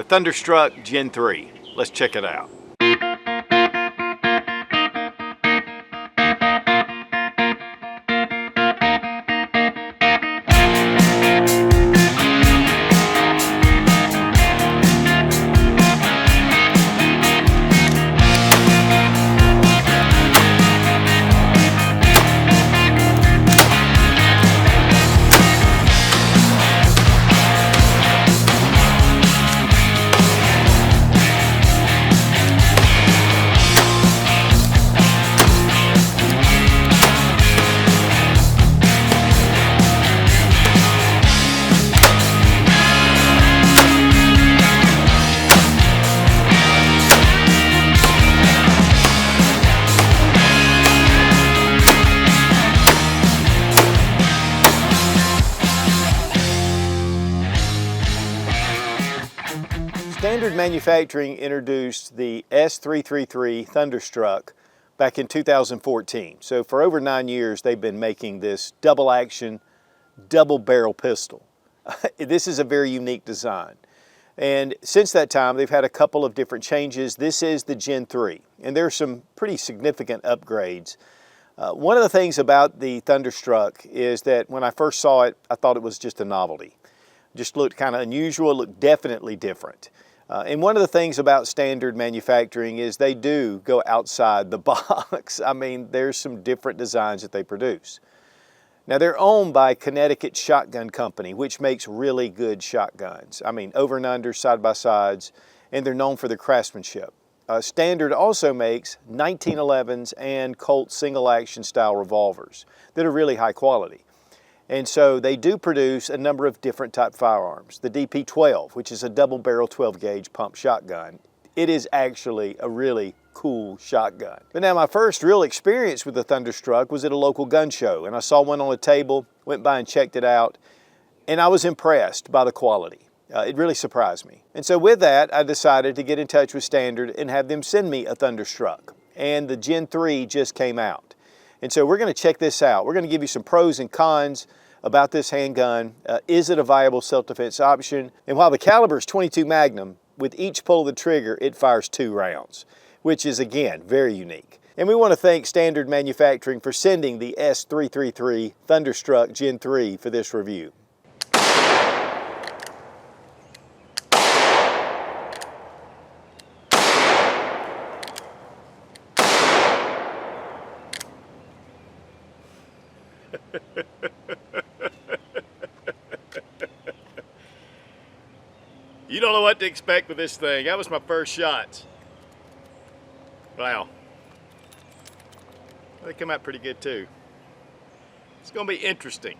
Thunderstruck Gen 3. Let's check it out. Standard Manufacturing introduced the S333 Thunderstruck back in 2014. So for over 9 years, they've been making this double action, double barrel pistol. This is a very unique design. And since that time, they've had a couple of different changes. This is the Gen 3, and there are some pretty significant upgrades. One of the things about the Thunderstruck is that when I first saw it, I thought it was just a novelty. It just looked kind of unusual, it looked definitely different. And one of the things about Standard Manufacturing is they do go outside the box. I mean, there's some different designs that they produce. Now, they're owned by Connecticut Shotgun Company, which makes really good shotguns. I mean, over and under, side-by-sides, and they're known for their craftsmanship. Standard also makes 1911s and Colt single-action style revolvers that are really high quality. And so they do produce a number of different type firearms. The DP-12, which is a double-barrel 12-gauge pump shotgun. It is actually a really cool shotgun. But now my first real experience with the Thunderstruck was at a local gun show, and I saw one on a table, went by and checked it out, and I was impressed by the quality. It really surprised me. And so with that, I decided to get in touch with Standard and have them send me a Thunderstruck. And the Gen 3 just came out. And so we're going to check this out. We're going to give you some pros and cons about this handgun. Is it a viable self-defense option? And while the caliber is .22 Magnum, with each pull of the trigger, it fires 2 rounds, which is, again, very unique. And we want to thank Standard Manufacturing for sending the S333 Thunderstruck Gen 3 for this review. You don't know what to expect with this thing. That was my first shot. Wow. They come out pretty good too. It's going to be interesting.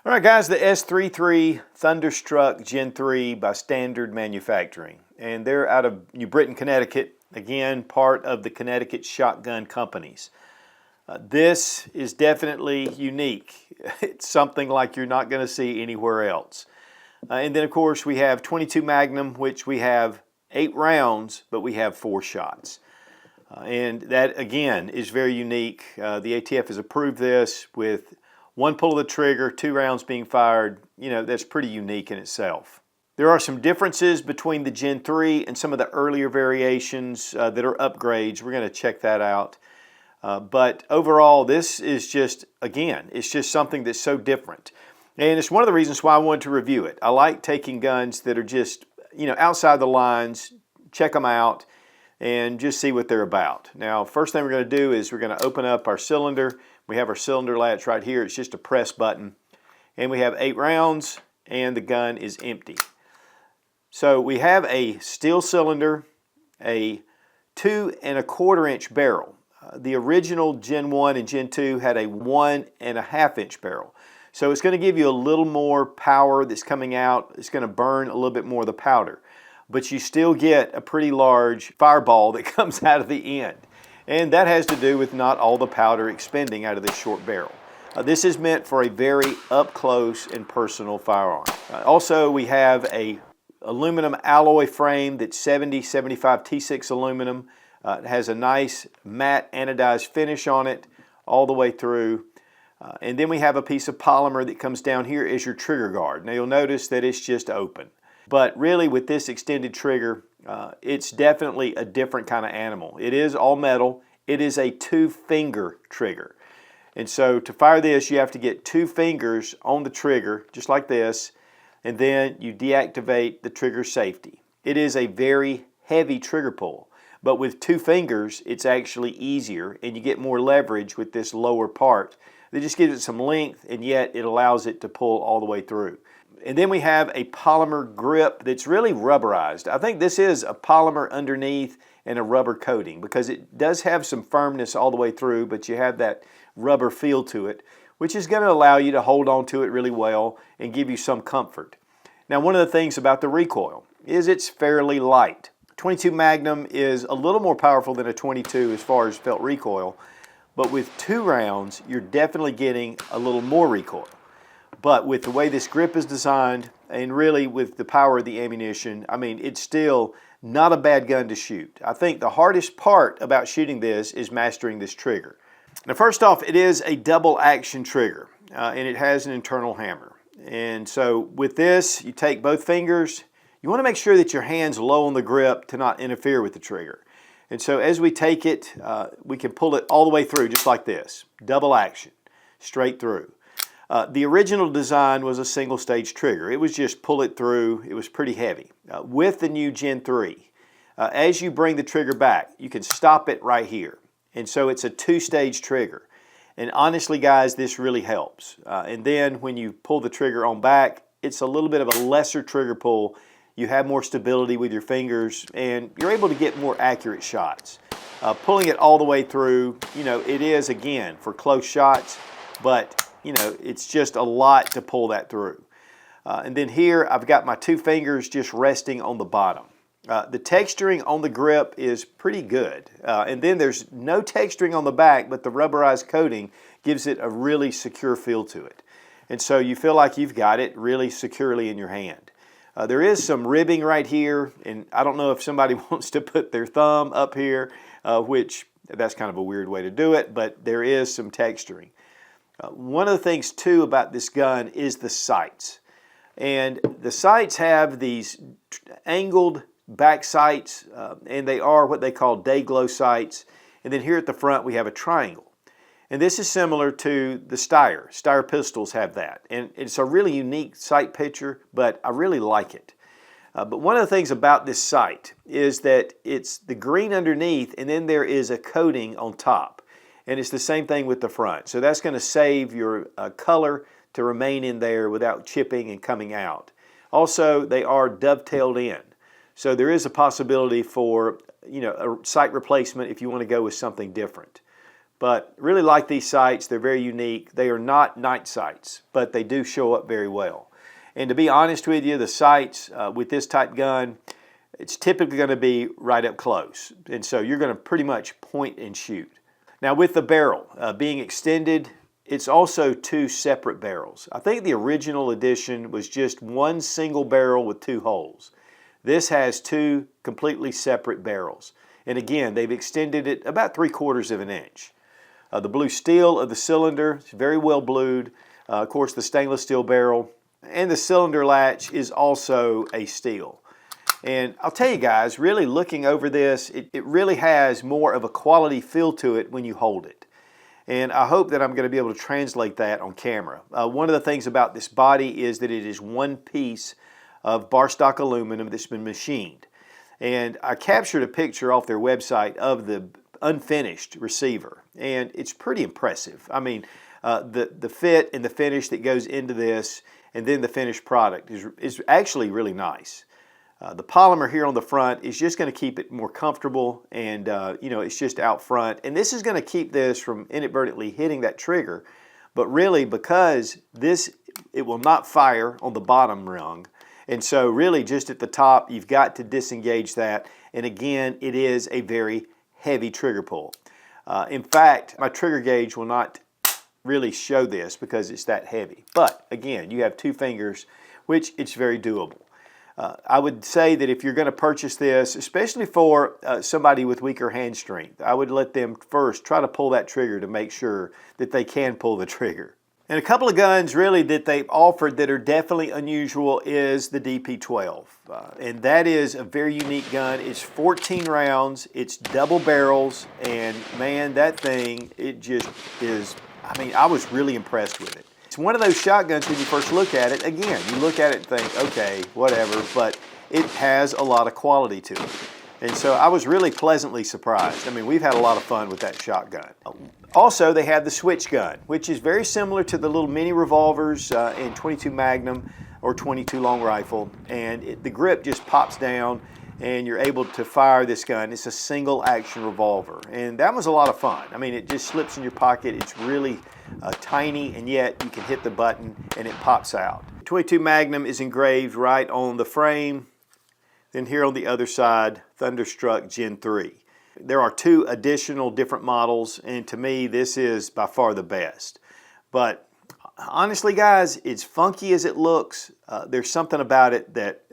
All right, guys, the S333 Thunderstruck Gen 3 by Standard Manufacturing. And they're out of New Britain, Connecticut. Again, part of the Connecticut Shotgun Companies. This is definitely unique. It's something like you're not going to see anywhere else. And then, of course, we have .22 Magnum, which we have 8 rounds, but we have 4 shots. And that, again, is very unique. The ATF has approved this with 1 pull of the trigger, 2 rounds being fired. You know, that's pretty unique in itself. There are some differences between the Gen 3 and some of the earlier variations that are upgrades. We're going to check that out. But overall, this is just, again, it's just something that's so different. And it's one of the reasons why I wanted to review it. I like taking guns that are just, you know, outside the lines, check them out, and just see what they're about. Now, first thing we're going to do is we're going to open up our cylinder. We have our cylinder latch right here. It's just a press button. And we have 8 rounds, and the gun is empty. So we have a steel cylinder, a 2 1/4 inch barrel. The original Gen 1 and Gen 2 had a 1 1/2 inch barrel. So it's going to give you a little more power that's coming out. It's going to burn a little bit more of the powder. But you still get a pretty large fireball that comes out of the end. And that has to do with not all the powder expending out of this short barrel. This is meant for a very up-close and personal firearm. Also, we have a aluminum alloy frame that's 70-75 T6 aluminum. It has a nice matte anodized finish on it all the way through. And then we have a piece of polymer that comes down here as your trigger guard. Now you'll notice that it's just open. But really with this extended trigger, it's definitely a different kind of animal. It is all metal. It is a 2-finger trigger. And so to fire this, you have to get 2 fingers on the trigger, just like this, and then you deactivate the trigger safety. It is a very heavy trigger pull, but with 2 fingers, it's actually easier, and you get more leverage with this lower part. It just gives it some length, and yet it allows it to pull all the way through. And then we have a polymer grip that's really rubberized. I think this is a polymer underneath and a rubber coating, because it does have some firmness all the way through, but you have that rubber feel to it, which is going to allow you to hold on to it really well and give you some comfort. Now, one of the things about the recoil is it's fairly light. 22 Magnum is a little more powerful than a 22 as far as felt recoil, but with 2 rounds, you're definitely getting a little more recoil. But with the way this grip is designed, and really with the power of the ammunition, I mean, it's still not a bad gun to shoot. I think the hardest part about shooting this is mastering this trigger. Now, first off, it is a double action trigger, and it has an internal hammer. And so with this, you take both fingers. You want to make sure that your hand's low on the grip to not interfere with the trigger. And so as we take it, we can pull it all the way through just like this. Double action, straight through. The original design was a single stage trigger. It was just pull it through. It was pretty heavy. With the new Gen 3, as you bring the trigger back, you can stop it right here. And so it's a 2-stage trigger. And honestly, guys, this really helps. And then when you pull the trigger on back, it's a little bit of a lesser trigger pull. You have more stability with your fingers, and you're able to get more accurate shots. Pulling it all the way through, you know, it is, again, for close shots, but, you know, it's just a lot to pull that through. And then here, I've got my 2 fingers just resting on the bottom. The texturing on the grip is pretty good. And then there's no texturing on the back, but the rubberized coating gives it a really secure feel to it. And so you feel like you've got it really securely in your hand. There is some ribbing right here, and I don't know if somebody wants to put their thumb up here, which that's kind of a weird way to do it, but there is some texturing. One of the things too about this gun is the sights. And the sights have these angled back sights, and they are what they call day glow sights. And then here at the front we have a triangle. And this is similar to the Steyr. Steyr pistols have that. And it's a really unique sight picture, but I really like it. But one of the things about this sight is that it's the green underneath, and then there is a coating on top. And it's the same thing with the front. So that's going to save your color to remain in there without chipping and coming out. Also, they are dovetailed in. So there is a possibility for, you know, a sight replacement if you want to go with something different. But really like these sights. They're very unique. They are not night sights, but they do show up very well. And to be honest with you, the sights with this type gun, it's typically going to be right up close. And so you're going to pretty much point and shoot. Now with the barrel being extended, it's also 2 separate barrels. I think the original edition was just 1 single barrel with 2 holes. This has 2 completely separate barrels. And again, they've extended it about 3/4 of an inch. The blue steel of the cylinder is very well blued. Of course, the stainless steel barrel and the cylinder latch is also a steel. And I'll tell you guys, really looking over this, it really has more of a quality feel to it when you hold it. And I hope that I'm going to be able to translate that on camera. One of the things about this body is that it is 1 piece of bar stock aluminum that's been machined. And I captured a picture off their website of the unfinished receiver, and it's pretty impressive. I mean, the fit and the finish that goes into this, and then the finished product is actually really nice. The polymer here on the front is just going to keep it more comfortable, and you know, it's just out front. And this is going to keep this from inadvertently hitting that trigger. But really, because it will not fire on the bottom rung, and so really just at the top, you've got to disengage that. And again, it is a very heavy trigger pull. In fact, my trigger gauge will not really show this because it's that heavy. But again, you have 2 fingers, which it's very doable. I would say that if you're going to purchase this, especially for somebody with weaker hand strength, I would let them first try to pull that trigger to make sure that they can pull the trigger. And a couple of guns really that they've offered that are definitely unusual is the DP12. And that is a very unique gun. It's 14 rounds, it's double barrels, and man, that thing, it just is, I mean, I was really impressed with it. It's one of those shotguns when you first look at it, again, you look at it and think, okay, whatever, but it has a lot of quality to it. And so I was really pleasantly surprised. I mean, we've had a lot of fun with that shotgun. Also, they have the switch gun, which is very similar to the little mini revolvers in 22 Magnum or 22 long rifle. And the grip just pops down and you're able to fire this gun. It's a single action revolver. And that was a lot of fun. I mean, it just slips in your pocket. It's really tiny, and yet you can hit the button and it pops out. 22 Magnum is engraved right on the frame. Then here on the other side, Thunderstruck Gen 3. There are 2 additional different models, and to me, this is by far the best. But honestly, guys, it's funky as it looks. There's something about it that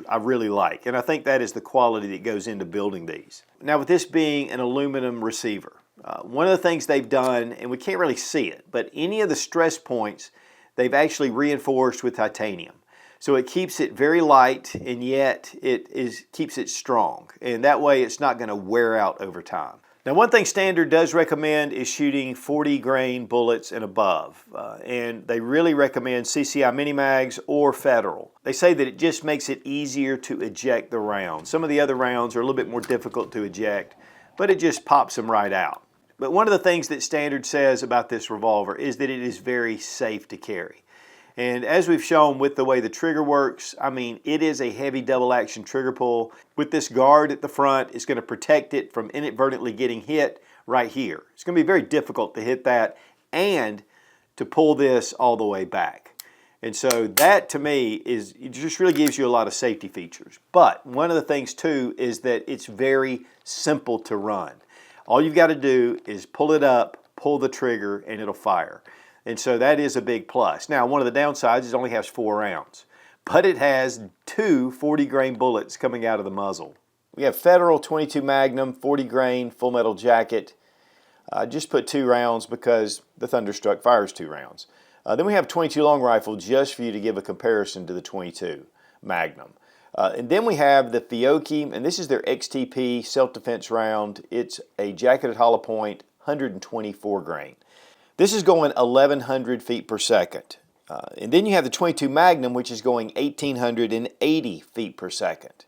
I really like, and I think that is the quality that goes into building these. Now, with this being an aluminum receiver, one of the things they've done, and we can't really see it, but any of the stress points, they've actually reinforced with titanium. So it keeps it very light, and yet keeps it strong. And that way it's not going to wear out over time. Now, one thing Standard does recommend is shooting 40 grain bullets and above. And they really recommend CCI Mini Mags or Federal. They say that it just makes it easier to eject the round. Some of the other rounds are a little bit more difficult to eject, but it just pops them right out. But one of the things that Standard says about this revolver is that it is very safe to carry. And as we've shown with the way the trigger works, I mean, it is a heavy double action trigger pull. With this guard at the front, it's going to protect it from inadvertently getting hit right here. It's going to be very difficult to hit that and to pull this all the way back. And so that to me it just really gives you a lot of safety features. But one of the things too is that it's very simple to run. All you've got to do is pull it up, pull the trigger, and it'll fire. And so that is a big plus. Now, one of the downsides is it only has 4 rounds, but it has 2 40 grain bullets coming out of the muzzle. We have Federal 22 Magnum, 40 grain, full metal jacket. Just put 2 rounds because the Thunderstruck fires 2 rounds. Then we have 22 long rifle just for you to give a comparison to the 22 Magnum. And then we have the Fiocchi, and this is their XTP self-defense round. It's a jacketed hollow point, 124 grain. This is going 1,100 feet per second. And then you have the 22 Magnum, which is going 1,880 feet per second.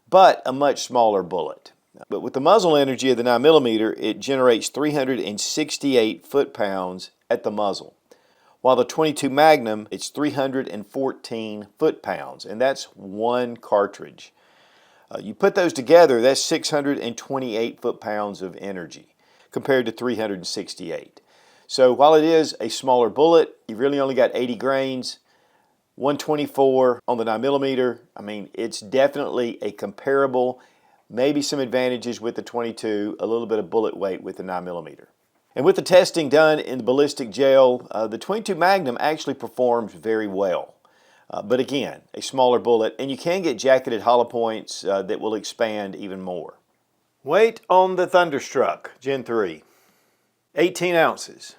But a much smaller bullet. But with the muzzle energy of the 9mm, it generates 368 foot-pounds at the muzzle. While the 22 Magnum, it's 314 foot-pounds, and that's 1 cartridge. You put those together, that's 628 foot-pounds of energy compared to 368. So while it is a smaller bullet, you've really only got 80 grains, 124 on the 9mm. I mean, it's definitely a comparable, maybe some advantages with the 22, a little bit of bullet weight with the 9mm. And with the testing done in the ballistic gel, the 22 Magnum actually performs very well. But again, a smaller bullet, and you can get jacketed hollow points that will expand even more. Weight on the Thunderstruck Gen 3. 18 ounces.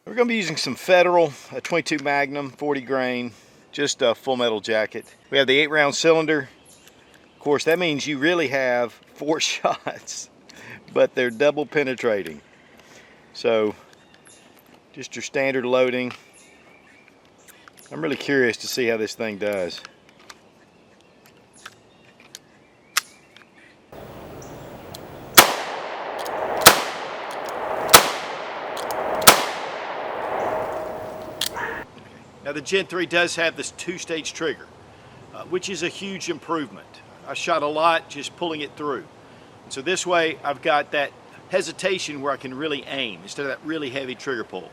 We're going to be using some Federal, a 22 Magnum, 40 grain, just a full metal jacket. We have the 8-round cylinder. Of course, that means you really have 4 shots, but they're double penetrating. So, just your standard loading. I'm really curious to see how this thing does. Now the Gen 3 does have this 2-stage trigger, which is a huge improvement. I shot a lot just pulling it through. And so this way I've got that hesitation where I can really aim instead of that really heavy trigger pull.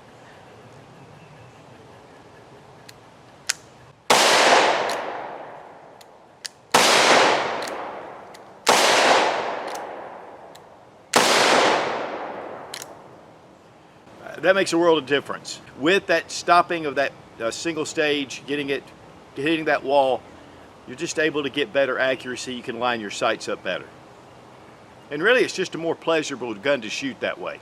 That makes a world of difference. With that stopping of that single stage, hitting that wall, you're just able to get better accuracy. You can line your sights up better. And really, it's just a more pleasurable gun to shoot that way.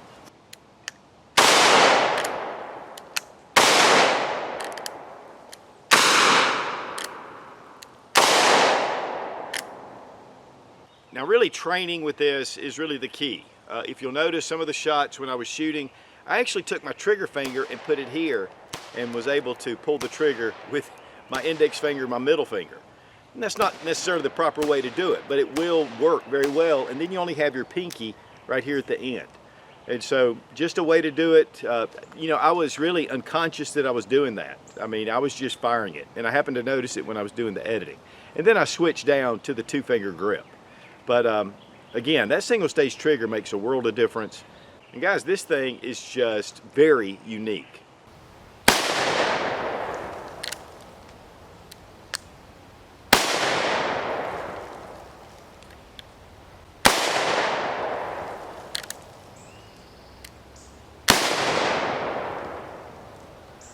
Now really training with this is really the key. If you'll notice some of the shots when I was shooting, I actually took my trigger finger and put it here and was able to pull the trigger with my index finger and my middle finger. And that's not necessarily the proper way to do it, but it will work very well. And then you only have your pinky right here at the end. And so just a way to do it, you know, I was really unconscious that I was doing that. I mean, I was just firing it. And I happened to notice it when I was doing the editing. And then I switched down to the 2-finger grip. But again, that single stage trigger makes a world of difference. And guys, this thing is just very unique.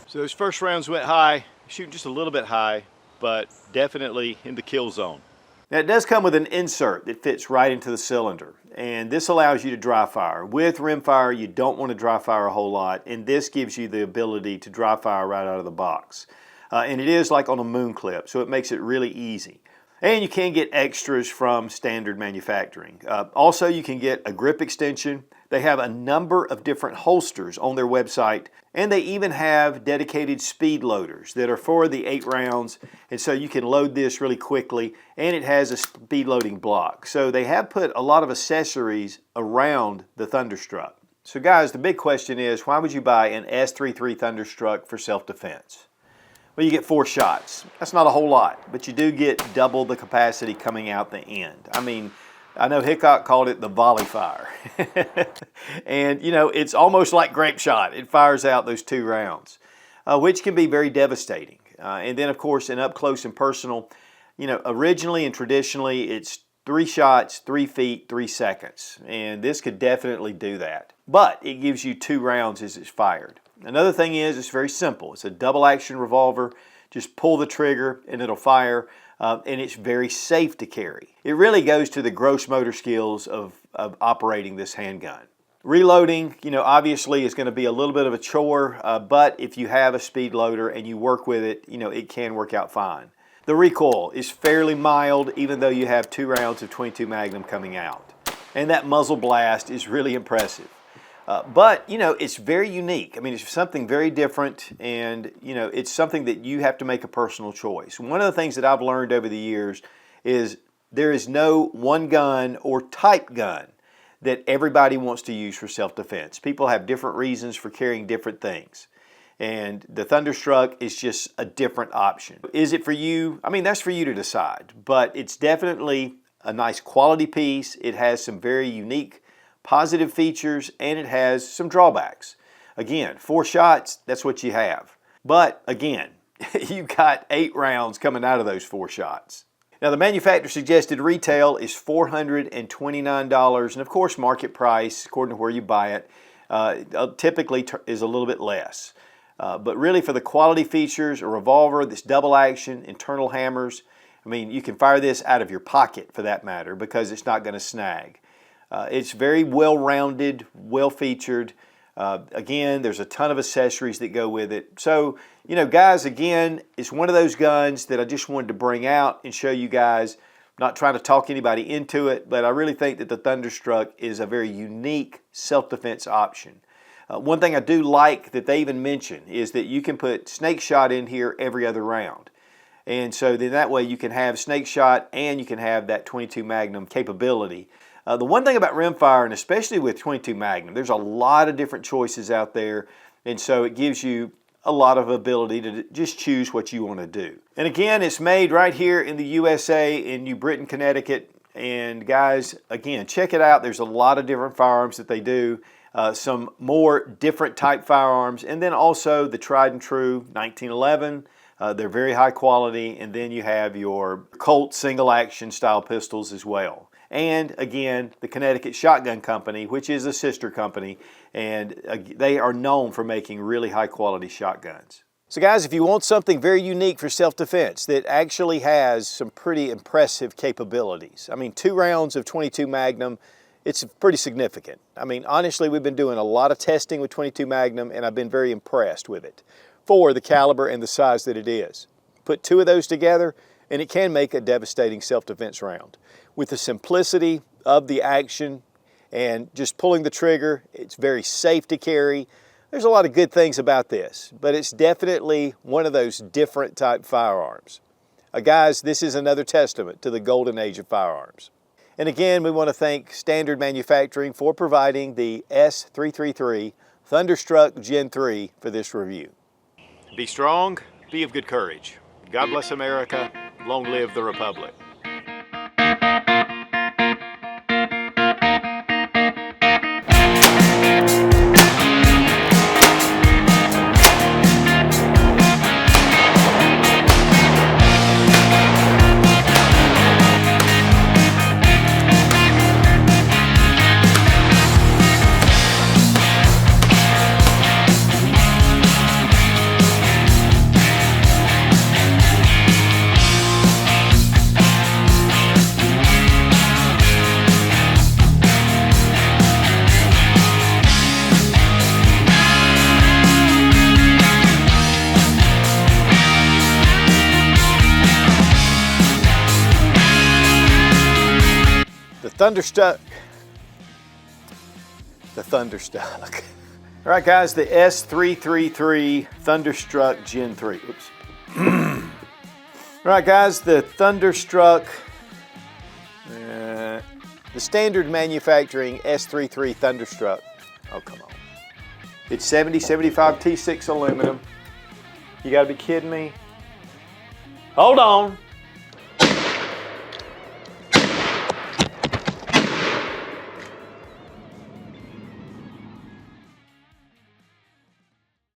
So those first rounds went high, shooting just a little bit high, but definitely in the kill zone. Now it does come with an insert that fits right into the cylinder, and this allows you to dry fire. With rimfire, you don't want to dry fire a whole lot, and this gives you the ability to dry fire right out of the box. And it is like on a moon clip, so it makes it really easy. And you can get extras from standard manufacturing. Also, you can get a grip extension. They have a number of different holsters on their website, and they even have dedicated speed loaders that are for the 8 rounds, and so you can load this really quickly, and it has a speed loading block. So they have put a lot of accessories around the Thunderstruck. So guys, the big question is, why would you buy an S333 Thunderstruck for self-defense? Well, you get 4 shots. That's not a whole lot, but you do get double the capacity coming out the end. I mean, I know Hickok called it the volley fire. And, you know, it's almost like grape shot. It fires out those 2 rounds, which can be very devastating. And then, of course, in up close and personal, you know, originally and traditionally, it's 3 shots, 3 feet, 3 seconds. And this could definitely do that. But it gives you 2 rounds as it's fired. Another thing is, it's very simple. It's a double action revolver. Just pull the trigger and it'll fire. And it's very safe to carry. It really goes to the gross motor skills of operating this handgun. Reloading, you know, obviously is going to be a little bit of a chore, but if you have a speed loader and you work with it, you know, it can work out fine. The recoil is fairly mild, even though you have 2 rounds of 22 Magnum coming out. And that muzzle blast is really impressive. But, you know, it's very unique. I mean, it's something very different, and, you know, it's something that you have to make a personal choice. One of the things that I've learned over the years is there is no one gun or type gun that everybody wants to use for self-defense. People have different reasons for carrying different things. And the Thunderstruck is just a different option. Is it for you? I mean, that's for you to decide. But it's definitely a nice quality piece. It has some very unique positive features, and it has some drawbacks. Again, 4 shots, that's what you have. But again, you got 8 rounds coming out of those 4 shots. Now the manufacturer suggested retail is $429, and of course market price, according to where you buy it, typically is a little bit less. But really for the quality features, a revolver, this double action, internal hammers, I mean, you can fire this out of your pocket for that matter because it's not going to snag. It's very well-rounded, well-featured. Again, there's a ton of accessories that go with it. So, you know, guys, again, it's one of those guns that I just wanted to bring out and show you guys. Not trying to talk anybody into it, but I really think that the Thunderstruck is a very unique self-defense option. One thing I do like that they even mention is that you can put snake shot in here every other round. And so then that way you can have snake shot and you can have that 22 Magnum capability. The one thing about rimfire, and especially with 22 Magnum, there's a lot of different choices out there, and so it gives you a lot of ability to just choose what you want to do. And again, it's made right here in the USA in New Britain, Connecticut. And guys, again, check it out. There's a lot of different firearms that they do. Some more different type firearms, and then also the tried and true 1911. They're very high quality, and then you have your Colt single action style pistols as well. And again, the Connecticut Shotgun Company, which is a sister company, and they are known for making really high quality shotguns. So guys, if you want something very unique for self-defense that actually has some pretty impressive capabilities, I mean 2 rounds of 22 Magnum, it's pretty significant. I mean, honestly, we've been doing a lot of testing with 22 Magnum, and I've been very impressed with it for the caliber and the size that it is. Put 2 of those together, and it can make a devastating self-defense round. With the simplicity of the action and just pulling the trigger, it's very safe to carry. There's a lot of good things about this, but it's definitely one of those different type firearms. Guys, this is another testament to the golden age of firearms. And again, we want to thank Standard Manufacturing for providing the S333 Thunderstruck Gen 3 for this review. Be strong, be of good courage. God bless America. Long live the Republic. The Thunderstruck. All right, guys, the S333 Thunderstruck Gen 3. Oops. All right, guys, the Thunderstruck, the Standard Manufacturing S33 Thunderstruck. Oh, come on. It's 7075 T6 aluminum. You gotta be kidding me. Hold on.